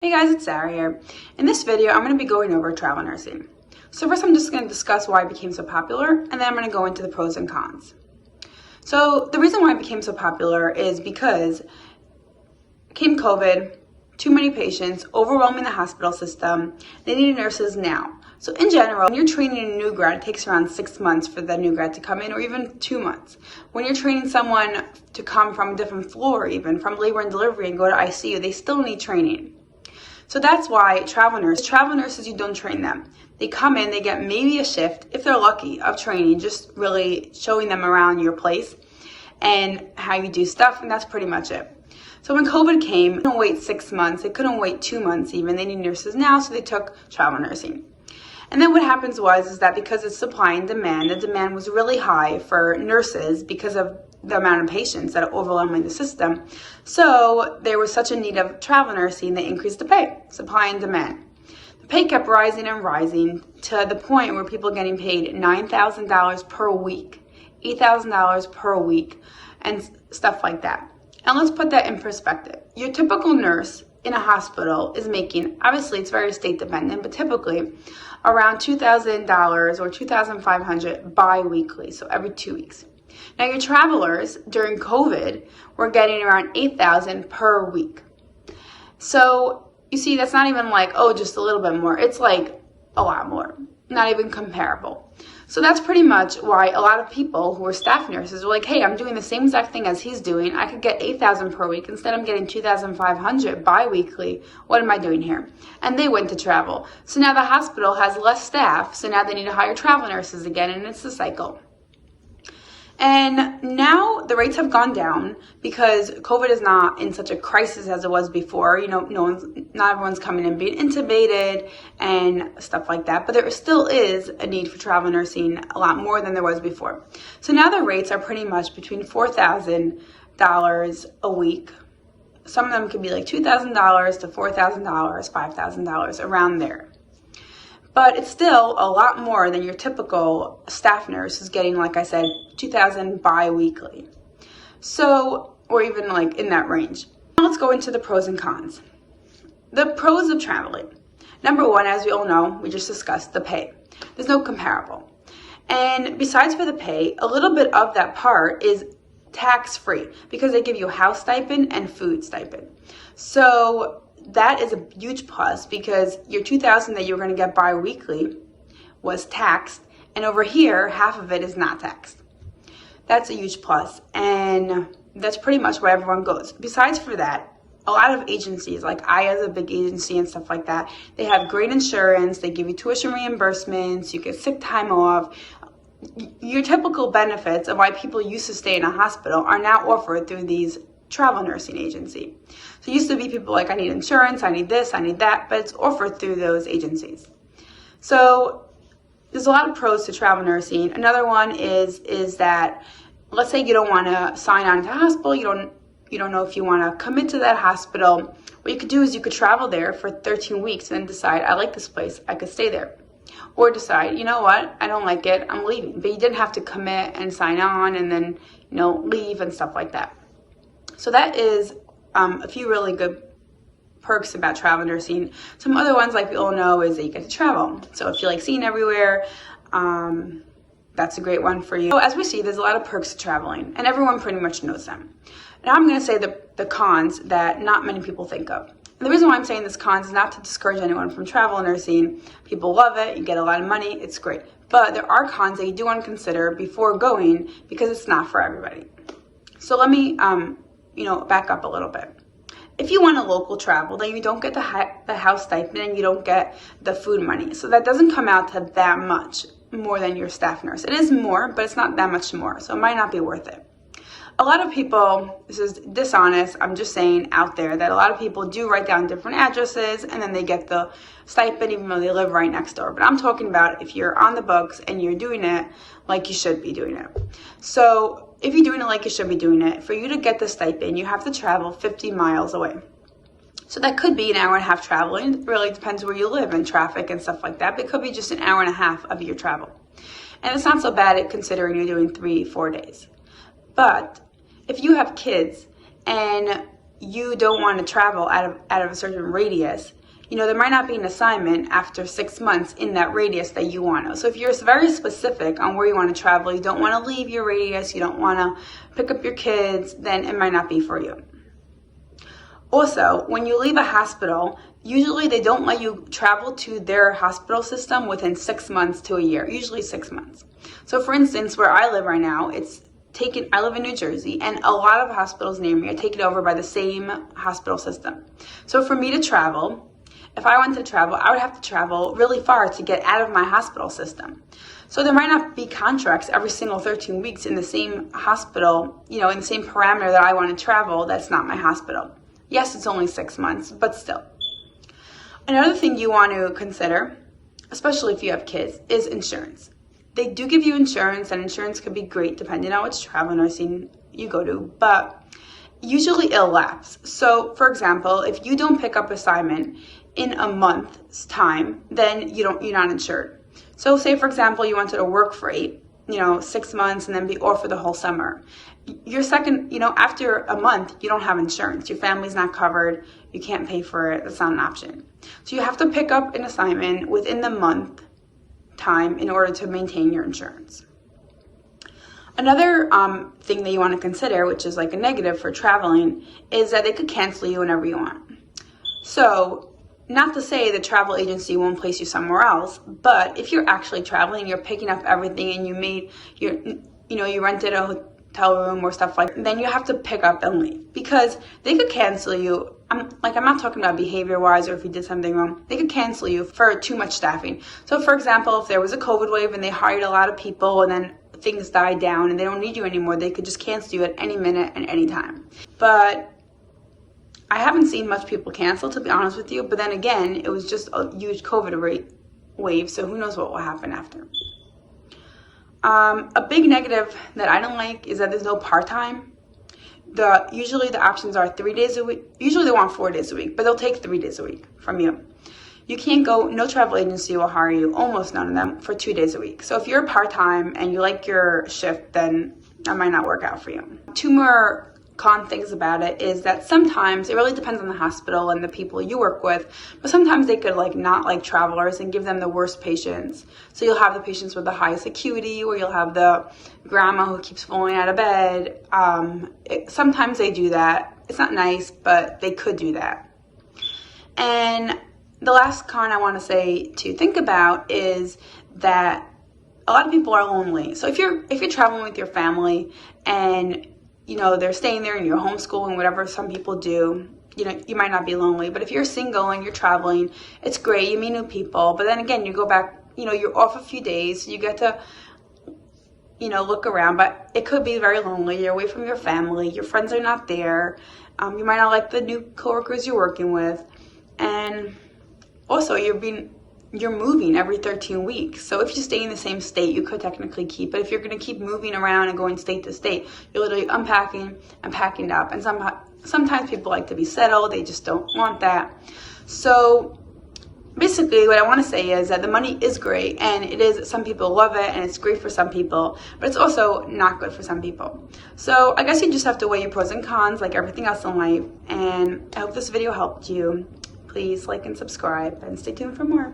Hey guys, it's Sarah here. In this video, I'm going to be going over travel nursing. So first I'm just going to discuss why it became so popular, and then I'm going to go into the pros and cons. So the reason why it became so popular is because came COVID, too many patients, overwhelming the hospital system, they needed nurses now. So in general, when you're training a new grad, it takes around 6 months for the new grad to come in, or even 2 months. When you're training someone to come from a different floor, even from labor and delivery and go to ICU, they still need training. So that's why travel nurses, you don't train them. They come in, they get maybe a shift, if they're lucky, of training, just really showing them around your place and how you do stuff, and that's pretty much it. So when COVID came, they couldn't wait 6 months, they couldn't wait 2 months even, they need nurses now, so they took travel nursing. And then what happens is that because it's supply and demand, the demand was really high for nurses because of the amount of patients that are overwhelming the system. So there was such a need of travel nursing, they increased the pay, supply and demand. The pay kept rising and rising to the point where people are getting paid $9,000 per week, $8,000 per week, and stuff like that. And let's put that in perspective. Your typical nurse in a hospital is making, obviously it's very state dependent, but typically around $2,000 or $2,500 bi-weekly, so every 2 weeks. Now your travelers during COVID were getting around $8,000 per week. So you see, that's not even like, oh, just a little bit more. It's like a lot more, not even comparable. So that's pretty much why a lot of people who are staff nurses were like, hey, I'm doing the same exact thing as he's doing. I could get $8,000 per week. Instead, I'm getting $2,500 bi-weekly. What am I doing here? And they went to travel. So now the hospital has less staff. So now they need to hire travel nurses again, and it's the cycle. And now the rates have gone down because COVID is not in such a crisis as it was before. You know, not everyone's coming in being intubated and stuff like that. But there still is a need for travel nursing a lot more than there was before. So now the rates are pretty much between $4,000 a week. Some of them could be like $2,000 to $4,000, $5,000, around there. But it's still a lot more than your typical staff nurse is getting, like I said, $2,000 bi-weekly. So, or even like in that range. Now let's go into the pros and cons. The pros of traveling. Number one, as we all know, we just discussed the pay. There's no comparable. And besides for the pay, a little bit of that part is tax-free because they give you a house stipend and food stipend. So that is a huge plus because your $2,000 that you're going to get bi-weekly was taxed, and over here, half of it is not taxed. That's a huge plus, and that's pretty much where everyone goes. Besides for that, a lot of agencies, like Aya's a big agency and stuff like that, they have great insurance, they give you tuition reimbursements, you get sick time off. Your typical benefits of why people used to stay in a hospital are now offered through these travel nursing agency. So it used to be people like, I need insurance, I need this, I need that, but it's offered through those agencies. So there's a lot of pros to travel nursing. Another one is that, let's say you don't want to sign on to a hospital, you don't know if you want to commit to that hospital. What you could do is you could travel there for 13 weeks and then decide, I like this place, I could stay there. Or decide, you know what, I don't like it, I'm leaving. But you didn't have to commit and sign on and then, leave and stuff like that. So that is a few really good perks about travel nursing. Some other ones, like we all know, is that you get to travel. So if you like seeing everywhere, that's a great one for you. So as we see, there's a lot of perks to traveling, and everyone pretty much knows them. Now I'm going to say the cons that not many people think of. And the reason why I'm saying this cons is not to discourage anyone from travel nursing. People love it. You get a lot of money. It's great. But there are cons that you do want to consider before going because it's not for everybody. So let me back up a little bit. If you want a local travel, then you don't get the house stipend and you don't get the food money. So that doesn't come out to that much more than your staff nurse. It is more, but it's not that much more. So it might not be worth it. A lot of people, this is dishonest, I'm just saying out there, that a lot of people do write down different addresses and then they get the stipend even though they live right next door. But I'm talking about if you're on the books and you're doing it like you should be doing it. So if you're doing it like you should be doing it, for you to get the stipend, you have to travel 50 miles away. So that could be an hour and a half traveling. It really depends where you live and traffic and stuff like that. But it could be just an hour and a half of your travel. And it's not so bad considering you're doing 3-4 days. But if you have kids and you don't want to travel out of a certain radius, there might not be an assignment after 6 months in that radius that you want to. So if you're very specific on where you want to travel, you don't want to leave your radius, you don't want to pick up your kids, then it might not be for you. Also, when you leave a hospital, usually they don't let you travel to their hospital system within 6 months to a year, usually 6 months. So for instance, where I live right now, I live in New Jersey, and a lot of hospitals near me are taken over by the same hospital system. So for me to travel, if I wanted to travel, I would have to travel really far to get out of my hospital system. So there might not be contracts every single 13 weeks in the same hospital, in the same parameter that I want to travel. That's not my hospital. Yes, it's only 6 months, but still. Another thing you want to consider, especially if you have kids, is insurance. They do give you insurance, and insurance could be great depending on which travel nursing you go to, but usually it'll lapse. So for example, if you don't pick up assignment in a month's time, then you're not insured. So say for example, you wanted to work for 6 months and then be off for the whole summer. After a month, you don't have insurance. Your family's not covered. You can't pay for it. That's not an option. So you have to pick up an assignment within the month time in order to maintain your insurance. Another thing that you want to consider, which is like a negative for traveling, is that they could cancel you whenever you want. So not to say the travel agency won't place you somewhere else, but if you're actually traveling, you're picking up everything, and you rented a hotel room or stuff like that, then you have to pick up and leave, because they could cancel you. I'm not talking about behavior-wise or if you did something wrong. They could cancel you for too much staffing. So for example, if there was a COVID wave and they hired a lot of people and then things died down and they don't need you anymore, they could just cancel you at any minute and any time. But I haven't seen much people cancel, to be honest with you. But then again, it was just a huge COVID wave, so who knows what will happen after. A big negative that I don't like is that there's no part-time. Usually the options are 3 days a week. Usually they want 4 days a week, but they'll take 3 days a week from you. You can't go, no travel agency will hire you, almost none of them, for 2 days a week. So if you're part-time and you like your shift, then that might not work out for you. 2 more con things about it is that sometimes it really depends on the hospital and the people you work with, but sometimes they could not like travelers and give them the worst patients. So you'll have the patients with the highest acuity, or you'll have the grandma who keeps falling out of bed. Sometimes they do that. It's not nice, but they could do that. And the last con I want to say to think about is that a lot of people are lonely. So if you're traveling with your family and they're staying there and you're homeschooling, whatever some people do, you might not be lonely. But if you're single and you're traveling, it's great. You meet new people. But then again, you go back, you're off a few days. So you get to, look around. But it could be very lonely. You're away from your family. Your friends are not there. You might not like the new coworkers you're working with. And also, you're moving every 13 weeks. So if you stay in the same state, you could technically keep. But if you're going to keep moving around and going state to state, you're literally unpacking and packing up. And sometimes people like to be settled. They just don't want that. So basically what I want to say is that the money is great, and some people love it, and it's great for some people, but it's also not good for some people. So I guess you just have to weigh your pros and cons like everything else in life. And I hope this video helped you. Please like and subscribe, and stay tuned for more.